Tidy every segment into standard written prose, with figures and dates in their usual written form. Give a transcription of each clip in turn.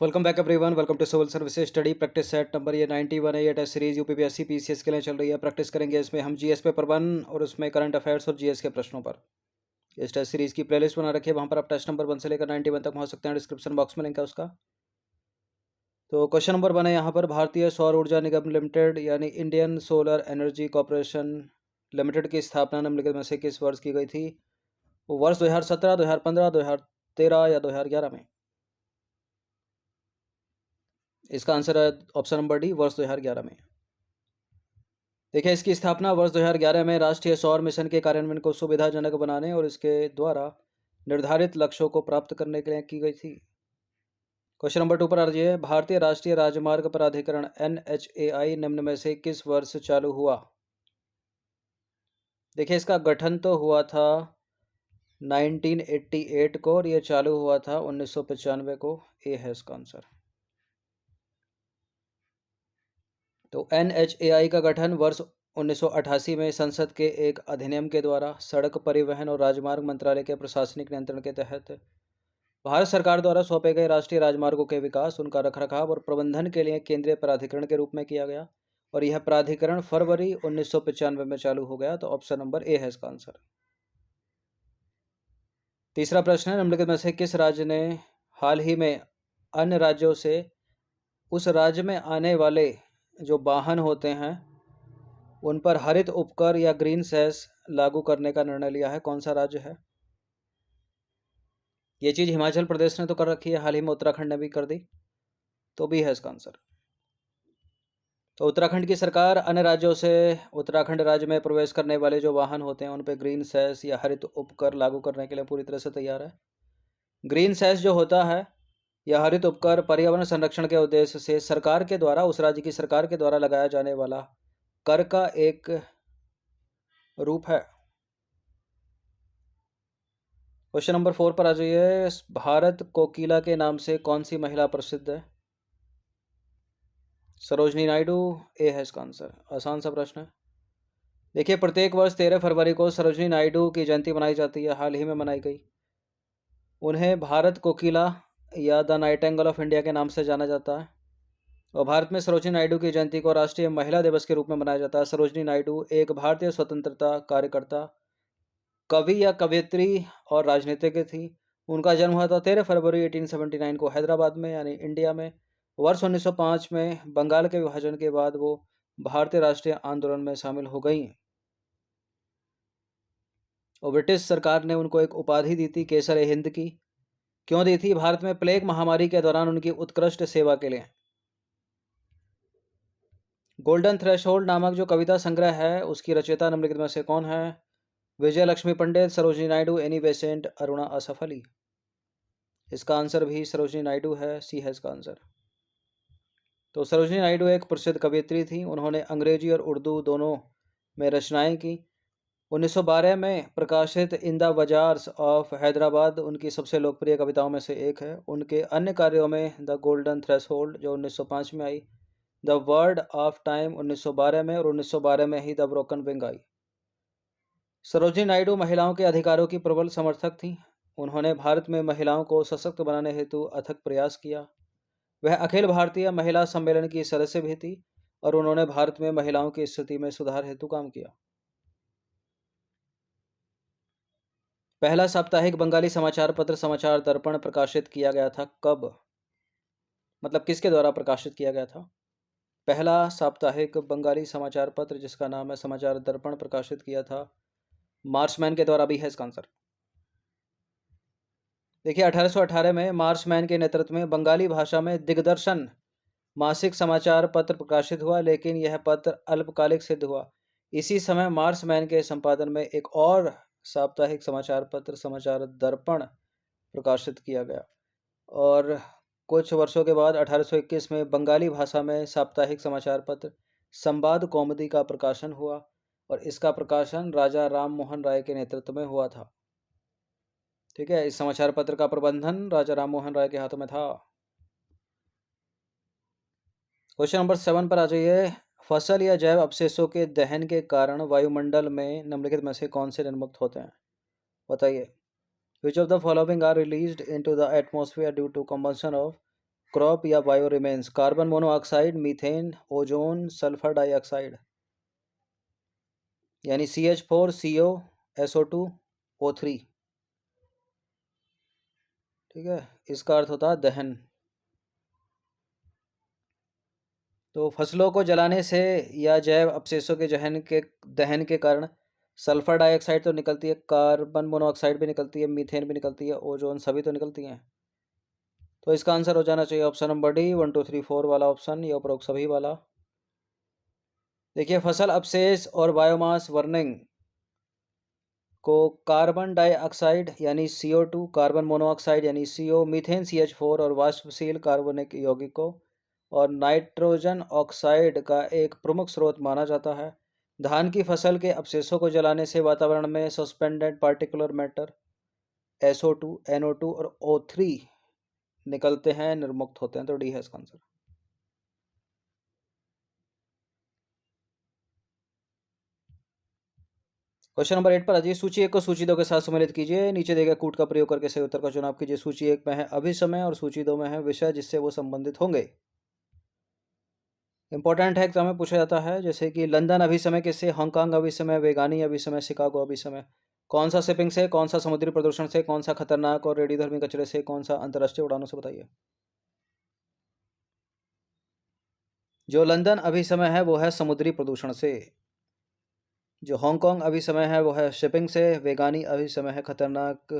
Welcome back everyone. Welcome to civil services study practice set number ये 91 है। ये test series UPPSC PCS के लिए चल रही है। प्रैक्टिस करेंगे इसमें हम जीएस पेपर 1 और उसमें करंट अफेयर्स और जीएस के प्रश्नों पर। इस टेस्ट सीरीज की प्लेलिस्ट बना रखी है, वहाँ पर आप टेस्ट नंबर 1 से लेकर 91 तक पहुँच सकते हैं। डिस्क्रिप्शन बॉक्स में लिंक है उसका। तो क्वेश्चन नंबर 1 है यहाँ पर, भारतीय सौर ऊर्जा निगम लिमिटेड यानी Indian solar energy corporation limited की स्थापना निम्नलिखित में से किस वर्ष की गई थी? वो वर्ष 2017, 2015, 2013 या 2011 में? इसका आंसर है ऑप्शन नंबर डी, वर्ष 2011 में। देखिए, इसकी स्थापना वर्ष 2011 में राष्ट्रीय सौर मिशन के कार्यान्वयन को सुविधाजनक बनाने और इसके द्वारा निर्धारित लक्ष्यों को प्राप्त करने के लिए की गई थी। क्वेश्चन नंबर 2 पर आ रही है, भारतीय राष्ट्रीय राजमार्ग प्राधिकरण NHAI निम्न में से किस वर्ष चालू हुआ? देखिए, इसका गठन तो हुआ था 1988 को और ये चालू हुआ था 1995 को। ए है इसका आंसर। तो NHAI का गठन वर्ष 1988 में संसद के एक अधिनियम के द्वारा सड़क परिवहन और राजमार्ग मंत्रालय के प्रशासनिक नियंत्रण के तहत भारत सरकार द्वारा सौंपे गए राष्ट्रीय राजमार्गों के विकास, उनका रखरखाव और प्रबंधन के लिए केंद्रीय प्राधिकरण के रूप में किया गया और यह प्राधिकरण फरवरी 1995 में चालू हो गया। तो ऑप्शन नंबर ए है इसका आंसर। तीसरा प्रश्न है, निम्नलिखित में से किस राज्य ने हाल ही में अन्य राज्यों से उस राज्य में आने वाले जो वाहन होते हैं उन पर हरित उपकर या ग्रीन सेस लागू करने का निर्णय लिया है? कौन सा राज्य है? ये चीज़ हिमाचल प्रदेश ने तो कर रखी है, हाल ही में उत्तराखंड ने भी कर दी, तो भी है इसका आंसर। तो उत्तराखंड की सरकार अन्य राज्यों से उत्तराखंड राज्य में प्रवेश करने वाले जो वाहन होते हैं उन पर ग्रीन सेस या हरित उपकर लागू करने के लिए पूरी तरह से तैयार है। ग्रीन सेस जो होता है या हरित उपकर पर्यावरण संरक्षण के उद्देश्य से सरकार के द्वारा, उस राज्य की सरकार के द्वारा लगाया जाने वाला कर का एक रूप है। क्वेश्चन नंबर 4 पर आ जाइए, भारत कोकिला के नाम से कौन सी महिला प्रसिद्ध है? सरोजनी नायडू। ए है इसका आंसर। आसान सा प्रश्न है। देखिए, प्रत्येक वर्ष 13 फरवरी को सरोजनी नायडू की जयंती मनाई जाती है, हाल ही में मनाई गई। उन्हें भारत कोकिला या द नाइटिंगेल ऑफ इंडिया के नाम से जाना जाता है और भारत में सरोजनी नायडू की जयंती को राष्ट्रीय महिला दिवस के रूप में मनाया जाता है। सरोजनी नायडू एक भारतीय स्वतंत्रता कार्यकर्ता, कवि या कवयित्री और राजनीतिज्ञ थी। उनका जन्म हुआ था 13 फरवरी 1879 को हैदराबाद में यानी इंडिया में। वर्ष 1905 में बंगाल के विभाजन के बाद वो भारतीय राष्ट्रीय आंदोलन में शामिल हो गई और ब्रिटिश सरकार ने उनको एक उपाधि दी थी, केसर ए हिंद की। क्यों दी थी? भारत में प्लेग महामारी के दौरान उनकी उत्कृष्ट सेवा के लिए। गोल्डन थ्रेशोल्ड नामक जो कविता संग्रह है उसकी रचयिता निम्नलिखित में से कौन है? विजय लक्ष्मी पंडित, सरोजनी नायडू, एनी बेसेंट, अरुणा असफ अली। इसका आंसर भी सरोजनी नायडू है। सी है इसका आंसर। तो सरोजनी नायडू एक प्रसिद्ध कवयित्री थी। उन्होंने अंग्रेजी और उर्दू दोनों में रचनाएं की। 1912 में प्रकाशित in the bazaars of Hyderabad उनकी सबसे लोकप्रिय कविताओं में से एक है। उनके अन्य कार्यों में द गोल्डन थ्रेशोल्ड जो 1905 में आई, द वर्ड ऑफ टाइम 1912 में और 1912 में ही द ब्रोकन विंग आई। सरोजनी नायडू महिलाओं के अधिकारों की प्रबल समर्थक थीं। उन्होंने भारत में महिलाओं को सशक्त बनाने हेतु अथक प्रयास किया। वह अखिल भारतीय महिला सम्मेलन की सदस्य भी थी और उन्होंने भारत में महिलाओं की स्थिति में सुधार हेतु काम किया। पहला साप्ताहिक बंगाली समाचार पत्र समाचार दर्पण प्रकाशित किया गया था कब? मतलब किसके द्वारा प्रकाशित किया गया था? पहला साप्ताहिक बंगाली समाचार पत्र जिसका नाम है समाचार दर्पण प्रकाशित किया था मार्चमैन के द्वारा भी है इसका आंसर। देखिए, 1818 में मार्चमैन के नेतृत्व में बंगाली भाषा में दिग्दर्शन मासिक समाचार पत्र प्रकाशित हुआ, लेकिन यह पत्र अल्पकालिक सिद्ध हुआ। इसी समय मार्चमैन के संपादन में एक और साप्ताहिक समाचार पत्र समाचार दर्पण प्रकाशित किया गया और कुछ वर्षों के बाद 1821 में बंगाली भाषा में साप्ताहिक समाचार पत्र संवाद कौमुदी का प्रकाशन हुआ और इसका प्रकाशन राजा राम मोहन राय के नेतृत्व में हुआ था। ठीक है, इस समाचार पत्र का प्रबंधन राजा राम मोहन राय के हाथों में था। क्वेश्चन नंबर 7 पर आ जाइए, फसल या जैव अवशेषों के दहन के कारण वायुमंडल में निम्नलिखित में से कौन से निर्मुक्त होते हैं? बताइए। Which of the following are released into the atmosphere due to combustion of crop या bio remains? Carbon monoxide, methane, ozone, sulphur dioxide. यानी CH4, CO, SO2, O3। ठीक है, इसका अर्थ होता है दहन। तो फसलों को जलाने से या जैव अपशेषों के दहन के कारण सल्फर डाइऑक्साइड तो निकलती है, कार्बन मोनोऑक्साइड भी निकलती है, मीथेन भी निकलती है, ओजोन, सभी तो निकलती हैं। तो इसका आंसर हो जाना चाहिए ऑप्शन नंबर डी, 1 2 3 4 वाला ऑप्शन, या उपरोक्त सभी वाला। देखिए, फसल अपशेष और बायोमास बर्निंग को कार्बन डाइऑक्साइड यानी CO2, कार्बन मोनोऑक्साइड यानी CO, मीथेन CH4 और वाष्पशील कार्बनिक यौगिकों और नाइट्रोजन ऑक्साइड का एक प्रमुख स्रोत माना जाता है। धान की फसल के अवशेषों को जलाने से वातावरण में suspended particular matter SO2, NO2 और O3 निकलते हैं, निर्मुक्त होते हैं। तो डी है इसका आंसर। क्वेश्चन नंबर 8 पर आइए। सूची 1 को सूची 2 के साथ सम्मिलित कीजिए। नीचे दिए गए कूट का प्रयोग करके सही उत्तर का चुनाव कीजिए। सूची 1 में है अभिसमय और सूची 2 में है विषय जिससे वो संबंधित होंगे। इंपॉर्टेंट है, एग्जाम में पूछा जाता है, जैसे कि लंदन अभिसमय किससे, हांगकांग अभिसमय, वेगानी अभिसमय, शिकागो अभिसमय। कौन सा शिपिंग से, कौन सा समुद्री प्रदूषण से, कौन सा खतरनाक और रेडियोधर्मी कचरे से, कौन सा अंतर्राष्ट्रीय उड़ानों से? बताइए। जो लंदन अभिसमय है वो है समुद्री प्रदूषण से। जो हांगकांग अभी समय है वो है शिपिंग से, वेगानी अभी समय है खतरनाक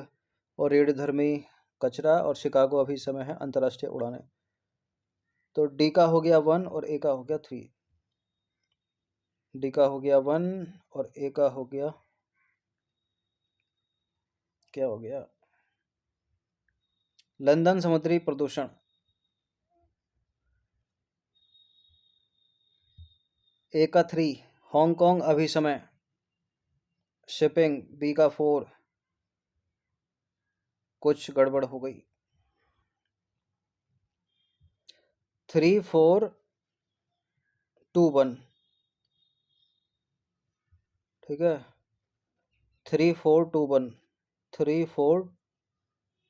और रेडियोधर्मी कचरा, और शिकागो अभी समय है अंतर्राष्ट्रीय उड़ानें। तो डी का हो गया 1 और ए का हो गया 3। डी का हो गया 1 और ए का हो गया, क्या हो गया, लंदन समुद्री प्रदूषण। ए का 3, हांगकांग अभी समय, शिपिंग बी का 4। कुछ गड़बड़ हो गई। 3 4 2 1। ठीक है, 3 4 2 1, 3 4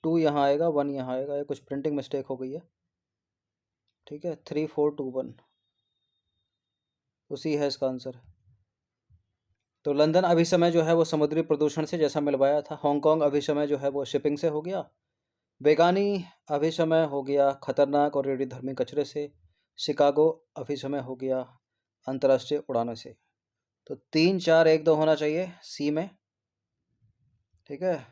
2 यहाँ आएगा, 1 यहाँ आएगा, ये कुछ प्रिंटिंग मिस्टेक हो गई है। ठीक है, 3 4 2 1 उसी है इसका आंसर। तो लंदन अभिसमय जो है वो समुद्री प्रदूषण से, जैसा मिलवाया था। हांगकांग अभिसमय जो है वो शिपिंग से हो गया। बेगानी अभिसमय हो गया खतरनाक और रेडियोधर्मी कचरे से। शिकागो अभिसमय हो गया अंतर्राष्ट्रीय उड़ानों से। तो 3 4 1 2 होना चाहिए सी में। ठीक है,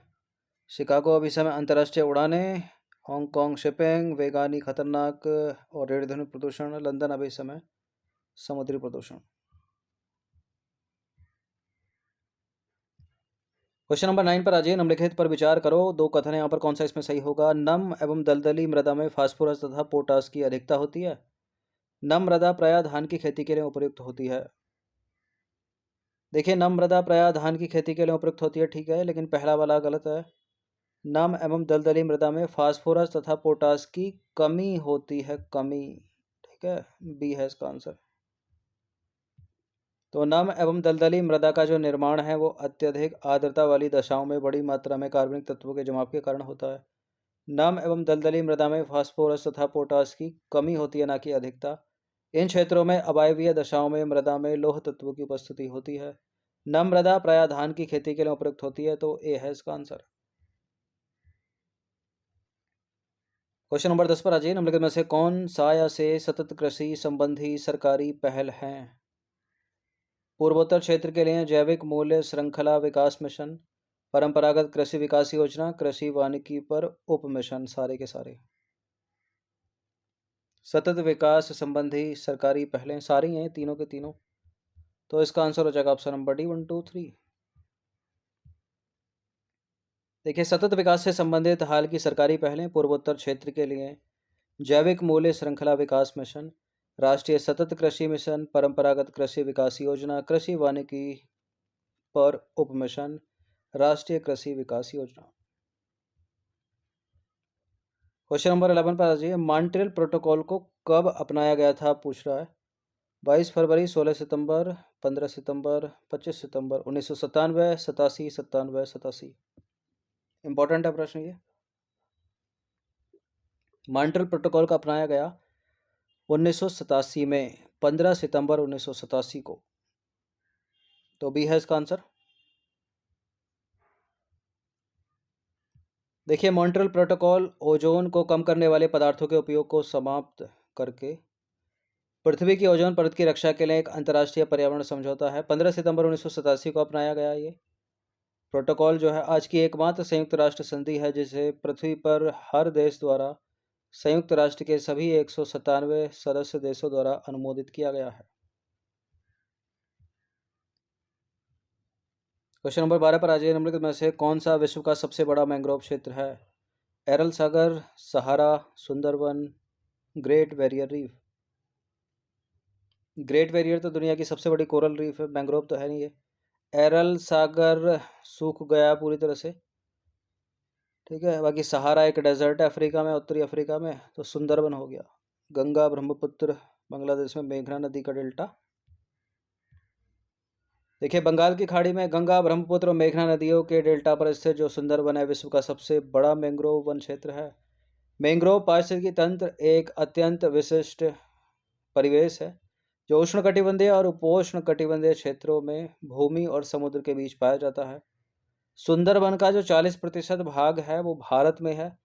शिकागो अभिसमय अंतर्राष्ट्रीय उड़ानें, हांगकांग शिपिंग, वेगानी खतरनाक और रेडियोधर्मी प्रदूषण, लंदन अभिसमय समुद्री प्रदूषण। क्वेश्चन नंबर 9 पर आ जाइए। निम्नलिखित पर विचार करो। 2 कथन है यहाँ पर, कौन सा इसमें सही होगा? नम एवं दलदली मृदा में फास्फोरस तथा पोटास की अधिकता होती है। नम मृदा प्रायः धान की खेती के लिए उपयुक्त होती है। देखिए, नम मृदा प्रायः धान की खेती के लिए उपयुक्त होती है, ठीक है, लेकिन पहला वाला गलत है। नम एवं दलदली मृदा में फास्फोरस तथा पोटास की कमी होती है, कमी। ठीक है, बी है इसका आंसर। तो नम एवं दलदली मृदा का जो निर्माण है वो अत्यधिक आर्द्रता वाली दशाओं में बड़ी मात्रा में कार्बनिक तत्वों के जमाव के कारण होता है। नम एवं दलदली मृदा में फास्फोरस तथा पोटास की कमी होती है, ना कि अधिकता। इन क्षेत्रों में अवायवीय दशाओं में मृदा में लौह तत्वों की उपस्थिति होती है। नम मृदा प्रायः धान की खेती के लिए उपयुक्त होती है, तो ए है इसका आंसर। क्वेश्चन नंबर 10 पर आ जाइए। निम्नलिखित में से कौन सा या से सतत कृषि संबंधी सरकारी पहल है? पूर्वोत्तर क्षेत्र के लिए जैविक मूल्य श्रृंखला विकास मिशन, परंपरागत कृषि विकास योजना, कृषि वानिकी पर उप मिशन, सारे के सारे। सतत विकास संबंधी सरकारी पहलें सारी हैं, तीनों के तीनों। तो इसका आंसर हो जाएगा ऑप्शन नंबर डी, 1 2 3। देखिए, सतत विकास से संबंधित हाल की सरकारी पहलें पूर्वोत्तर क्षेत्र के लिए जैविक मूल्य श्रृंखला विकास मिशन, राष्ट्रीय सतत कृषि मिशन, परंपरागत कृषि विकास योजना, कृषि वानिकी पर उप मिशन, राष्ट्रीय कृषि विकास योजना। क्वेश्चन नंबर 11 पर आ जाइए। मॉन्ट्रियल प्रोटोकॉल को कब अपनाया गया था, पूछ रहा है। 22 फरवरी, 16 सितंबर, 15 सितंबर, 25 सितंबर, 1997, 87, 97, 87। इंपॉर्टेंट है प्रश्न ये। मॉन्ट्रियल प्रोटोकॉल का अपनाया गया 1987 में, 15 सितंबर 1987 को। तो बी है इसका आंसर। देखिए, मॉन्ट्रियल प्रोटोकॉल ओजोन को कम करने वाले पदार्थों के उपयोग को समाप्त करके पृथ्वी की ओजोन परत की रक्षा के लिए एक अंतर्राष्ट्रीय पर्यावरण समझौता है। 15 सितंबर 1987 को अपनाया गया ये प्रोटोकॉल जो है आज की एकमात्र संयुक्त राष्ट्र संधि है जिसे पृथ्वी पर हर देश द्वारा संयुक्त राष्ट्र के सभी 197 सदस्य देशों द्वारा अनुमोदित किया गया है। क्वेश्चन नंबर 12 पर आ जाइए। निम्नलिखित में से कौन सा विश्व का सबसे बड़ा मैंग्रोव क्षेत्र है? एरल सागर, Sahara, Sundarban, great barrier reef. Great barrier तो दुनिया की सबसे बड़ी कोरल रीफ है, मैंग्रोव तो है नहीं ये। एरल सागर सूख गया पूरी तरह से, ठीक है। बाकी सहारा एक डेजर्ट है अफ्रीका में, उत्तरी अफ्रीका में, तो सुंदरबन हो गया। गंगा ब्रह्मपुत्र बांग्लादेश में मेघना नदी का डेल्टा। देखिए, बंगाल की खाड़ी में गंगा ब्रह्मपुत्र और मेघना नदियों के डेल्टा पर स्थित जो सुंदरबन है विश्व का सबसे बड़ा मैंग्रोव वन क्षेत्र है। मैंग्रोव पारिस्थितिकी तंत्र एक अत्यंत विशिष्ट परिवेश है जो उष्णकटिबंधीय और उपोष्णकटिबंधीय क्षेत्रों में भूमि और समुद्र के बीच पाया जाता है। सुंदरबन का जो 40% भाग है वो भारत में है,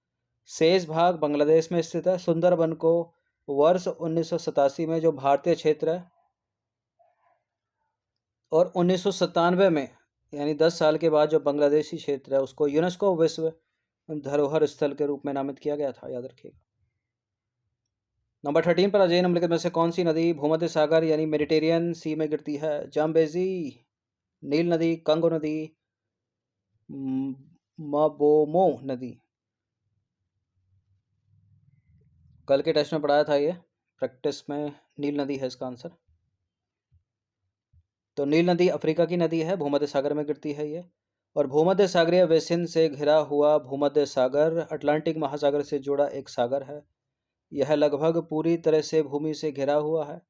शेष भाग बांग्लादेश में स्थित है। सुंदरबन को वर्ष 1987 में जो भारतीय क्षेत्र है और 1997 में यानी 10 साल के बाद जो बांग्लादेशी क्षेत्र है उसको यूनेस्को विश्व धरोहर स्थल के रूप में नामित किया गया था, याद रखिएगा। नंबर 13 पर अजय निम्नलिखित में से कौन सी नदी भूमध्य सागर यानी मेडिटेरियन सी में गिरती है? जाम्बेजी, नील नदी, कंगो नदी, माबोमो नदी। कल के टेस्ट में पढ़ाया था ये, प्रैक्टिस में नील नदी है इसका आंसर। तो नील नदी अफ्रीका की नदी है, भूमध्य सागर में गिरती है ये। और भूमध्य सागरीय बेसिन से घिरा हुआ भूमध्य सागर अटलांटिक महासागर से जुड़ा एक सागर है। यह लगभग पूरी तरह से भूमि से घिरा हुआ है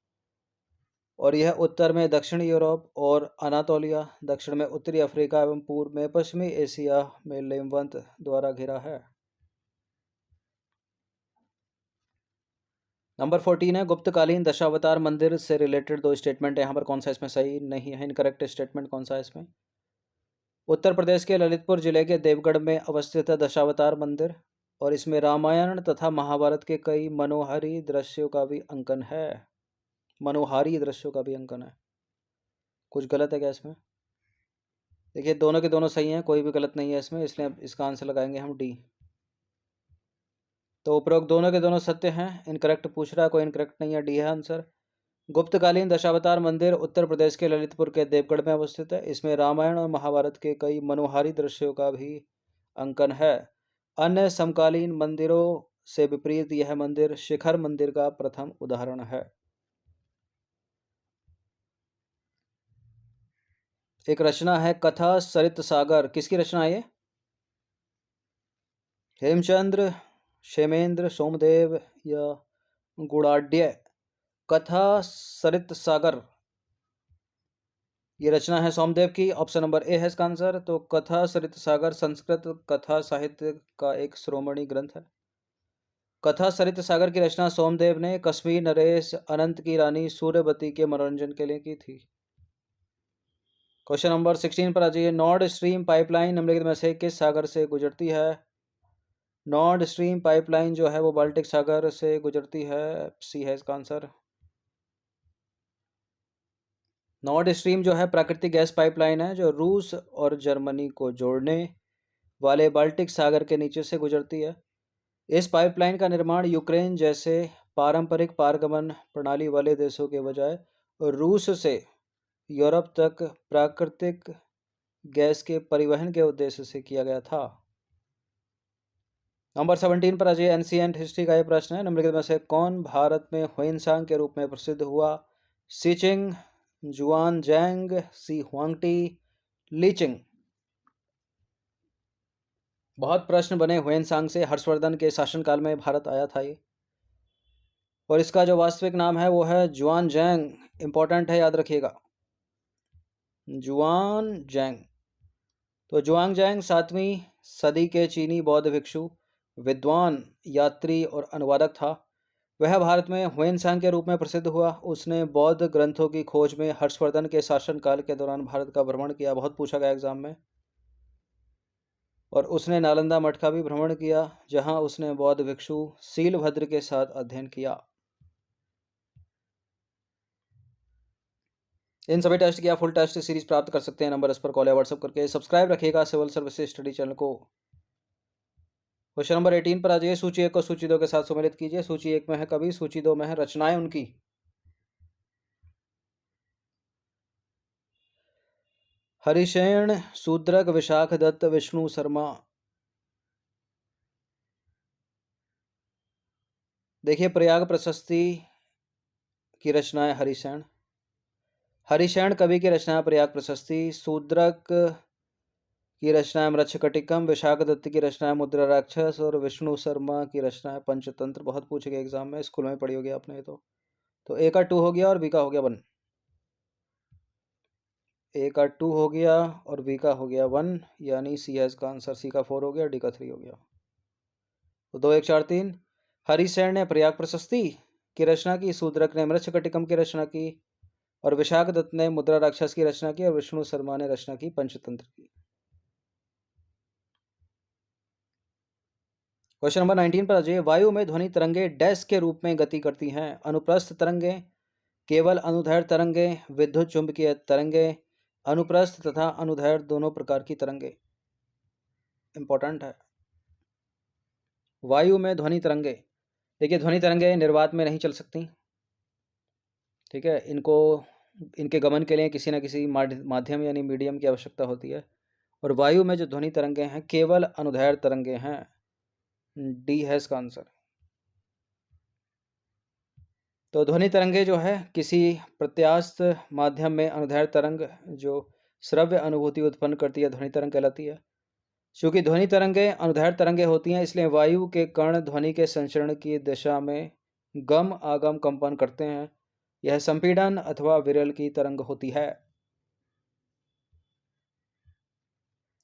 और यह उत्तर में दक्षिणी यूरोप और अनातोलिया, दक्षिण में उत्तरी अफ्रीका एवं पूर्व में पश्चिमी एशिया में लेमवंत द्वारा घिरा है। नंबर 14 है गुप्तकालीन दशावतार मंदिर से रिलेटेड दो स्टेटमेंट है। यहाँ पर कौन सा इसमें सही नहीं है, इनकरेक्ट स्टेटमेंट कौन सा है इसमें? उत्तर प्रदेश के ललितपुर जिले के देवगढ़ में अवस्थित है दशावतार मंदिर और इसमें रामायण तथा महाभारत के कई मनोहारी दृश्यों का भी अंकन है। मनोहारी दृश्यों का भी अंकन है। कुछ गलत है क्या इसमें? देखिए, दोनों के दोनों सही हैं, कोई भी गलत नहीं है इसमें, इसलिए इसका आंसर लगाएंगे हम डी। तो उपरोक्त दोनों के दोनों सत्य हैं, इनकरेक्ट पूछ रहा है, कोई इनकरेक्ट नहीं है, डी है आंसर। गुप्तकालीन दशावतार मंदिर उत्तर प्रदेश के ललितपुर के देवगढ़ में अवस्थित है। इसमें रामायण और महाभारत के कई मनोहारी दृश्यों का भी अंकन है। अन्य समकालीन मंदिरों से विपरीत यह मंदिर शिखर मंदिर का प्रथम उदाहरण है। एक रचना है कथा सरित सागर, किसकी रचना है ये? हेमचंद्र, क्षेमेंद्र, सोमदेव या गुणाढ्य। कथा सरित सागर ये रचना है सोमदेव की, ऑप्शन नंबर ए है इसका आंसर। तो कथा सरित सागर संस्कृत कथा साहित्य का एक शिरोमणि ग्रंथ है। कथा सरित सागर की रचना सोमदेव ने कश्मीर नरेश अनंत की रानी सूर्यवती के मनोरंजन के लिए की थी। क्वेश्चन नंबर 16 पर आ जाइए। नॉर्ड स्ट्रीम पाइपलाइन निम्नलिखित में से किस सागर से गुजरती है? नॉर्ड स्ट्रीम पाइपलाइन जो है वो बाल्टिक सागर से गुजरती है, सी है इसका आंसर। नॉर्ड स्ट्रीम जो है प्राकृतिक गैस पाइपलाइन है जो रूस और जर्मनी को जोड़ने वाले बाल्टिक सागर के नीचे से गुजरती है। इस पाइपलाइन का निर्माण यूक्रेन जैसे पारंपरिक पारगमन प्रणाली वाले देशों के बजाय रूस से यूरोप तक प्राकृतिक गैस के परिवहन के उद्देश्य से किया गया था। नंबर 17 पर अजय एंशिएंट हिस्ट्री का यह प्रश्न है। निम्नलिखित में से कौन भारत में ह्वेनसांग के रूप में प्रसिद्ध हुआ? सीचिंग, जुआन जैंग, सी हुआंगटी, लीचिंग। बहुत प्रश्न बने ह्वेनसांग से, हर्षवर्धन के शासनकाल में भारत आया था ये। और इसका जो वास्तविक नाम है वो है जुआन जैंग, इंपॉर्टेंट है, याद रखिएगा, जुआन जैंग। तो जुआन जैंग 7वीं सदी के चीनी बौद्ध भिक्षु विद्वान, यात्री और अनुवादक था। वह भारत में ह्वेन-सांग के रूप में प्रसिद्ध हुआ। उसने बौद्ध ग्रंथों की खोज में हर्षवर्धन के शासनकाल के दौरान भारत का भ्रमण किया, बहुत पूछा गया एग्जाम में। और उसने नालंदा मठ का भी भ्रमण किया, जहां उसने बौद्ध भिक्षु शीलभद्र के साथ अध्ययन किया। इन सभी टेस्ट की आप फुल टेस्ट सीरीज प्राप्त कर सकते हैं नंबर इस पर कॉल या व्हाट्सएप करके। सब्सक्राइब रखिएगा सिविल सर्विसेज स्टडी चैनल को। क्वेश्चन नंबर 18 पर आ जाइए। सूची 1 को सूची 2 के साथ सम्मिलित कीजिए। सूची 1 में है कवि, सूची 2 में है रचनाएं उनकी। हरिशेन, शूद्रक, विशाख दत्त, विष्णु शर्मा। देखिए, प्रयाग प्रशस्ति की रचनाएं हरिशेन। हरिशेन कवि की रचना प्रयाग प्रशस्ति। शूद्रक की रचना मृच्छकटिकम। विशाख दत्त की रचना मुद्रा राक्षस। और विष्णु शर्मा की रचना पंचतंत्र। बहुत पूछे गए एग्जाम में, स्कूल में पढ़ी होगी आपने। तो ए का 2 हो गया और बी का हो गया 1। ए का 2 हो गया और बी का हो गया 1, यानी सी है इसका आंसर। सी का 4 हो गया, डी का 3 हो गया। तो 2 1 4 3। हरिशेन ने प्रयाग प्रशस्ति की रचना की, शूद्रक ने मृच्छकटिकम की रचना की, और विशाख दत्त ने मुद्रा राक्षस की रचना की, और विष्णु शर्मा ने रचना की पंचतंत्र की। क्वेश्चन नंबर 19 पर आ जाइए। वायु में ध्वनि तरंगे डैश के रूप में गति करती हैं। अनुप्रस्थ तरंगे, केवल अनुदैर्घ्य तरंगे, विद्युत चुंबकीय तरंगे। अनुप्रस्थ तथा अनुदैर्घ्य दोनों प्रकार की तरंगे। इंपॉर्टेंट है। वायु में ध्वनि तरंगे, देखिए ध्वनि तरंगे निर्वात में नहीं चल सकती, ठीक है। इनके गमन के लिए किसी न किसी माध्यम यानी मीडियम की आवश्यकता होती है। और वायु में जो ध्वनि तरंगे हैं केवल अनुदैर्घ्य तरंगे हैं। डी है इसका आंसर। तो ध्वनि तरंगे जो है किसी प्रत्यास्थ माध्यम में अनुदैर्घ्य तरंग जो श्रव्य अनुभूति उत्पन्न करती है ध्वनि तरंग कहलाती है। चूंकि ध्वनि तरंगे अनुदैर्घ्य तरंगे होती हैं, इसलिए वायु के कण ध्वनि के संचरण की दिशा में गम आगम कंपन करते हैं। यह संपीड़न अथवा विरल की तरंग होती है।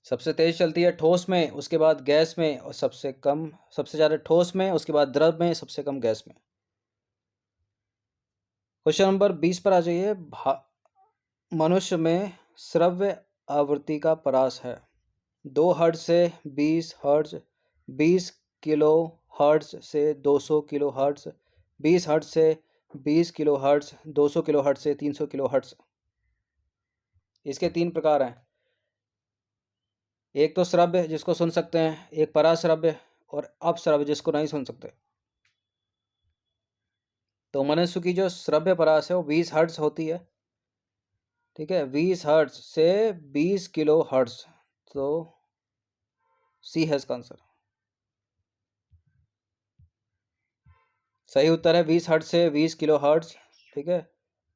सबसे तेज चलती है ठोस में, उसके बाद गैस में, और सबसे ज़्यादा ठोस में, उसके बाद द्रव में, सबसे कम गैस में। क्वेश्चन नंबर 20 पर आ जाइए। मनुष्य में श्रव्य आवृत्ति का परास है 2 हर्ट्ज से 20 हर्ट्ज, 20 किलो हर्ट्ज से 200 किलो हर्ट्ज, 20 हर्ट्ज से 20 किलो हर्ट्ज, 200 किलो हर्ट्ज से 300 किलो हर्ट्ज। इसके 3 प्रकार हैं। एक तो श्रव्य जिसको सुन सकते हैं, एक पराश्रव्य, और अपश्रव्य जिसको नहीं सुन सकते। तो मनुष्य की जो श्रव्य परास है वो 20 हर्ट्ज होती है, ठीक है। 20 हर्ट्ज से 20 किलो हर्ट्ज, तो सी है इसका आंसर। सही उत्तर है 20 हर्ट्ज से 20 किलो हर्ट्ज, ठीक है।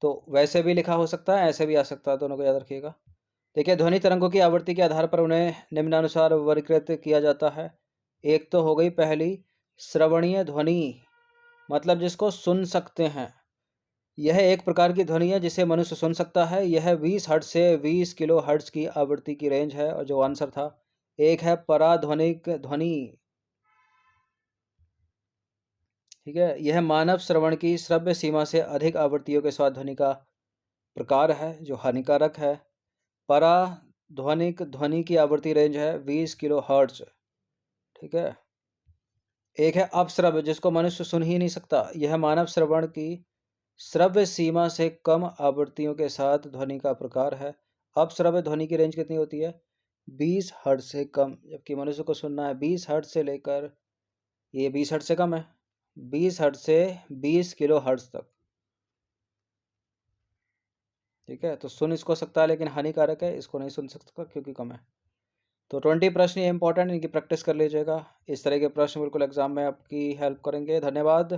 तो वैसे भी लिखा हो सकता है, ऐसे भी आ सकता है, दोनों को याद रखिएगा। देखिए, ध्वनि तरंगों की आवृत्ति के आधार पर उन्हें निम्नानुसार वर्गीकृत किया जाता है। एक तो हो गई पहली श्रवणीय ध्वनि, मतलब जिसको सुन सकते हैं। यह एक प्रकार की ध्वनि है जिसे मनुष्य सुन सकता है। यह 20 हर्ट्ज से 20 किलो हर्ट्ज की आवृत्ति की रेंज है, और जो आंसर था एक है पराध्वनिक ध्वनि, ठीक है। यह मानव श्रवण की श्रव्य सीमा से अधिक आवृत्तियों के साथ ध्वनि का प्रकार है जो हानिकारक है। पराध्वनिक ध्वनि की आवृत्ति रेंज है 20 किलो हर्ट्ज, ठीक है। एक है अपश्रव्य जिसको मनुष्य सुन ही नहीं सकता। यह मानव श्रवण की श्रव्य सीमा से कम आवृत्तियों के साथ ध्वनि का प्रकार है। अपश्रव्य ध्वनि की रेंज कितनी होती है? 20 हर्ट्ज से कम, जबकि मनुष्य को सुनना है 20 हर्ट्ज से लेकर, ये 20 हर्ट्ज से कम है, 20 हर्ट्ज से 20 किलो हर्ट्ज तक, ठीक है। तो सुन इसको सकता है लेकिन हानिकारक है, इसको नहीं सुन सकता क्योंकि कम है। तो 20 प्रश्न ये इंपॉर्टेंट, इनकी प्रैक्टिस कर लीजिएगा। इस तरह के प्रश्न बिल्कुल एग्जाम में आपकी हेल्प करेंगे। धन्यवाद।